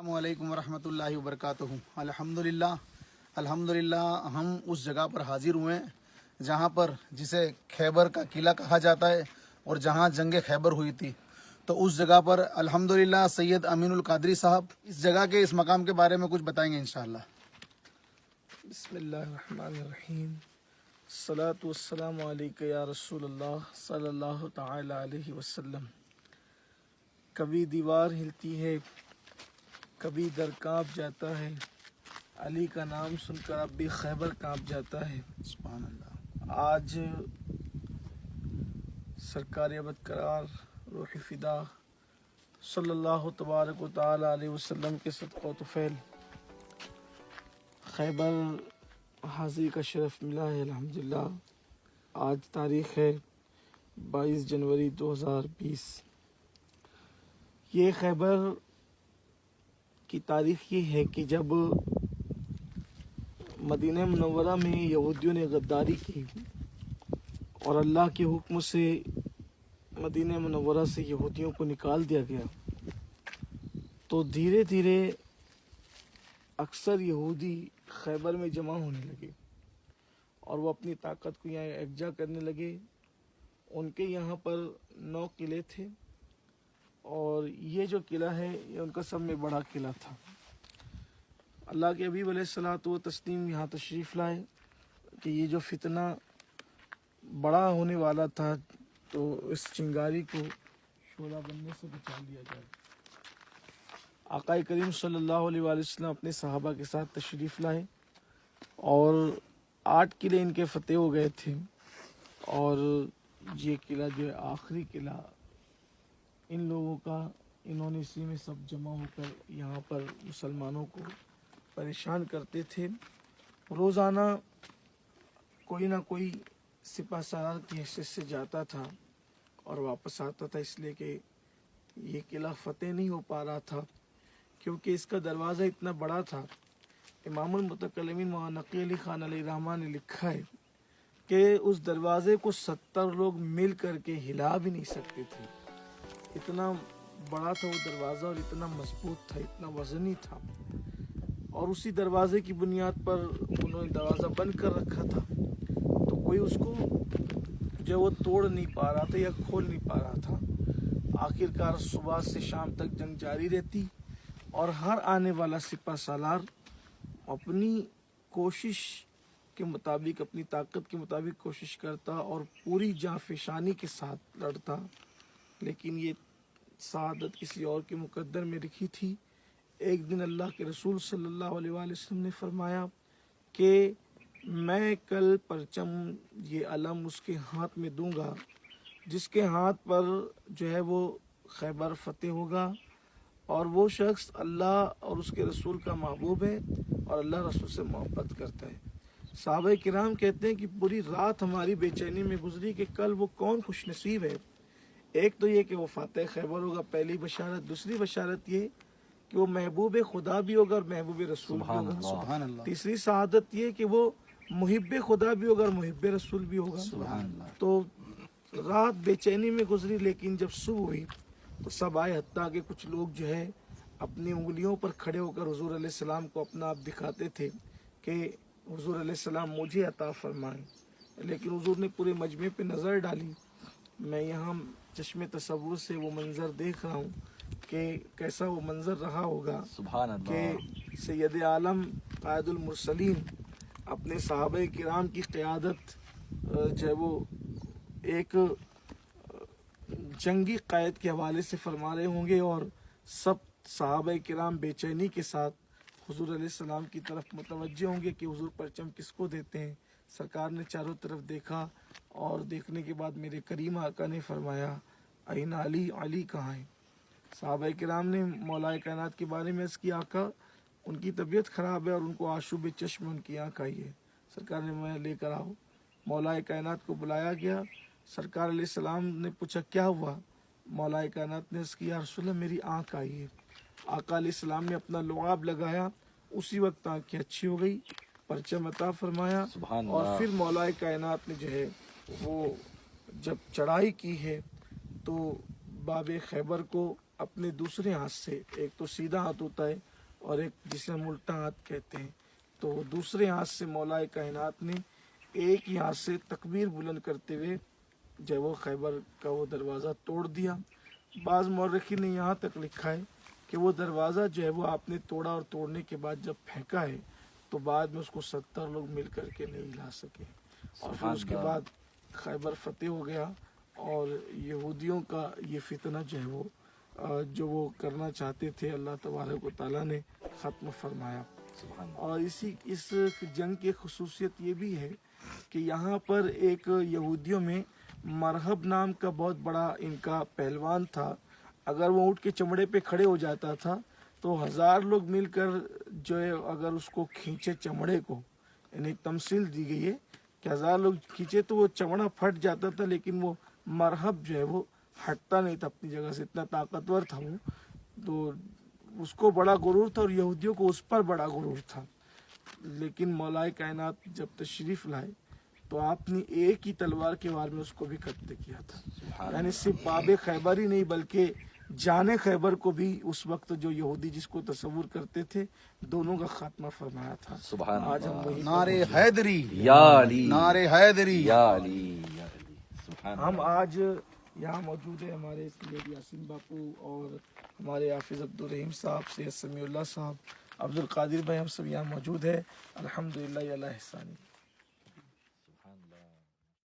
السلام علیکم ورحمۃ اللہ وبرکاتہ۔ الحمدللہ ہم اس جگہ پر حاضر ہوئے ہیں جہاں پر جسے خیبر کا قلعہ کہا جاتا ہے اور جہاں جنگ خیبر ہوئی تھی، تو اس جگہ پر الحمدللہ سید امین القادری صاحب اس جگہ کے اس مقام کے بارے میں کچھ بتائیں گے انشاءاللہ۔ بسم اللہ الرحمن الرحیم، الصلاۃ والسلام علیک یا رسول اللہ صلی اللہ تعالی علیہ وسلم۔ کبھی دیوار ہلتی ہے، کبھی در کانپ جاتا ہے، علی کا نام سن کر اب بھی خیبر کانپ جاتا ہے۔ سبحان اللہ۔ آج سرکار ابد قرار روح فدا صلی اللہ تبارک و تعالی علیہ وسلم کے صدقہ و طفیل خیبر حاضری کا شرف ملا ہے الحمدللہ۔ آج تاریخ ہے 22 جنوری 2020۔ یہ خیبر کی تاریخ یہ ہے کہ جب مدینہ منورہ میں یہودیوں نے غداری کی اور اللہ کے حکم سے مدینہ منورہ سے یہودیوں کو نکال دیا گیا، تو دھیرے دھیرے اکثر یہودی خیبر میں جمع ہونے لگے اور وہ اپنی طاقت کو یہاں یکجا کرنے لگے۔ ان کے یہاں پر 9 قلعے تھے اور یہ جو قلعہ ہے یہ ان کا سب میں بڑا قلعہ تھا۔ اللہ کے حبیب علیہ الصلوۃ والتسلیم یہاں تشریف لائے کہ یہ جو فتنہ بڑا ہونے والا تھا تو اس چنگاری کو شعلہ بننے سے بچا لیا جائے۔ آقا کریم صلی اللہ علیہ وآلہ وسلم اپنے صحابہ کے ساتھ تشریف لائے اور 8 قلعے ان کے فتح ہو گئے تھے، اور یہ قلعہ جو ہے آخری قلعہ ان لوگوں کا، انہوں نے اسی میں سب جمع ہو کر یہاں پر مسلمانوں کو پریشان کرتے تھے۔ روزانہ کوئی نہ کوئی سپہ سالار کی حیثیت سے جاتا تھا اور واپس آتا تھا، اس لیے کہ یہ قلعہ فتح نہیں ہو پا رہا تھا کیونکہ اس کا دروازہ اتنا بڑا تھا۔ امام المتکلمین مولانا نقی علی خان علیہ رحمٰن نے لکھا ہے کہ اس دروازے کو 70 لوگ مل کر کے ہلا بھی نہیں سکتے تھے، اتنا بڑا تھا وہ دروازہ اور اتنا مضبوط تھا، اتنا وزنی تھا، اور اسی دروازے کی بنیاد پر انہوں نے دروازہ بند کر رکھا تھا، تو کوئی اس کو جو وہ توڑ نہیں پا رہا تھا یا کھول نہیں پا رہا تھا۔ آخرکار صبح سے شام تک جنگ جاری رہتی اور ہر آنے والا سپہ سالار اپنی کوشش کے مطابق، اپنی طاقت کے مطابق کوشش کرتا اور پوری جاں فشانی کے ساتھ لڑتا، لیکن یہ سعادت کسی اور کے مقدر میں لکھی تھی۔ ایک دن اللہ کے رسول صلی اللہ علیہ وآلہ وسلم نے فرمایا کہ میں کل پرچم، یہ علم اس کے ہاتھ میں دوں گا جس کے ہاتھ پر جو ہے وہ خیبر فتح ہوگا، اور وہ شخص اللہ اور اس کے رسول کا محبوب ہے اور اللہ رسول سے محبت کرتا ہے۔ صحابہ کرام کہتے ہیں کہ پوری رات ہماری بے چینی میں گزری کہ کل وہ کون خوش نصیب ہے۔ ایک تو یہ کہ وہ فاتح خیبر ہوگا، پہلی بشارت۔ دوسری بشارت یہ کہ وہ محبوب خدا بھی ہوگا اور محبوب رسول بھی ہوگا۔ سبحان اللہ۔ تیسری سعادت یہ کہ وہ محب خدا بھی ہوگا اور محب رسول بھی ہوگا۔ سبحان اللہ۔ تو رات بے چینی میں گزری، لیکن جب صبح ہوئی تو سب آئے، حتیٰ کہ کچھ لوگ جو ہے اپنی انگلیوں پر کھڑے ہو کر حضور علیہ السلام کو اپنا آپ دکھاتے تھے کہ حضور علیہ السلام مجھے عطا فرمائیں، لیکن حضور نے پورے مجمع پہ نظر ڈالی۔ میں یہاں چشم تصور سے وہ منظر دیکھ رہا ہوں کہ کیسا وہ منظر رہا ہوگا سبحان اللہ کہ سید عالم قائد المرسلین اپنے صحابہ کرام کی قیادت جو ہے وہ ایک جنگی قائد کے حوالے سے فرما رہے ہوں گے، اور سب صحابہ کرام بے چینی کے ساتھ حضور علیہ السلام کی طرف متوجہ ہوں گے کہ حضور پرچم کس کو دیتے ہیں۔ سرکار نے چاروں طرف دیکھا اور دیکھنے کے بعد میرے کریم آقا نے فرمایا این علی، علی کہاں ہے؟ صحابہ کرام نے مولا کائنات کے بارے میں عرض کیا آقا ان کی طبیعت خراب ہے اور ان کو آشوب چشم ان کی آنکھ آئی ہے۔ سرکار نے میں لے کر آؤ۔ مولا کائنات کو بلایا گیا، سرکار علیہ السلام نے پوچھا کیا ہوا؟ مولا کائنات نے عرض کیا یا رسول اللہ میری آنکھ آئی ہے۔ آقا علیہ السلام نے اپنا لعاب لگایا، اسی وقت آنکھیں اچھی ہو گئی، پرچم عطا فرمایا، سبحان اور اللہ۔ پھر مولا کائنات نے جو ہے وہ جب چڑھائی کی ہے تو باب خیبر کو اپنے دوسرے ہاتھ سے، ایک تو سیدھا ہاتھ ہوتا ہے اور ایک جسے ہم الٹا ہاتھ کہتے ہیں. تو دوسرے ہاتھ سے مولا کائنات نے ایک ہی ہاتھ سے تکبیر بلند کرتے ہوئے جو ہے وہ خیبر کا وہ دروازہ توڑ دیا. بعض مورخین نے یہاں تک لکھا ہے کہ وہ دروازہ جو ہے وہ آپ نے توڑا اور توڑنے کے بعد جب پھینکا ہے تو بعد میں اس کو 70 لوگ مل کر کے نہیں ہلا سکے, اور پھر اس کے بعد خیبر فتح ہو گیا اور یہودیوں کا یہ فتنہ جو ہے وہ جو وہ کرنا چاہتے تھے اللہ تبارک و تعالیٰ نے ختم فرمایا. اور اس جنگ کی خصوصیت یہ بھی ہے کہ یہاں پر ایک یہودیوں میں مرحب نام کا بہت بڑا ان کا پہلوان تھا. اگر وہ اونٹ کے چمڑے پہ کھڑے ہو جاتا تھا تو 1000 لوگ مل کر جو ہے اگر اس کو کھینچے چمڑے کو, یعنی تمثیل دی گئی ہے کہ 1000 لوگ کھینچے تو وہ چمڑا پھٹ جاتا تھا, لیکن وہ مرحب جو ہے وہ ہٹتا نہیں تھا اپنی جگہ سے, اتنا طاقتور تھا وہ. تو اس کو بڑا غرور تھا اور یہودیوں کو اس پر بڑا غرور تھا. لیکن مولا کائنات جب تشریف لائے تو آپ نے ایک ہی تلوار کے وار میں اس کو بھی قتل کیا تھا. یعنی صرف باب خیبر ہی نہیں بلکہ جان خیبر کو بھی اس وقت جو یہودی جس کو تصور کرتے تھے دونوں کا خاتمہ فرمایا تھا. آج ہم وہی نعرے حیدری یا علی نعرے حیدری یا علی یا علی. سبحان ہم آج یہاں موجود ہیں ہمارے سید یاسین باپو اور ہمارے حافظ عبدالرحیم صاحب, سید سمیع اللہ صاحب, عبد القادر بھائی, ہم سب یہاں موجود ہیں. الحمدللہ علی احسانی.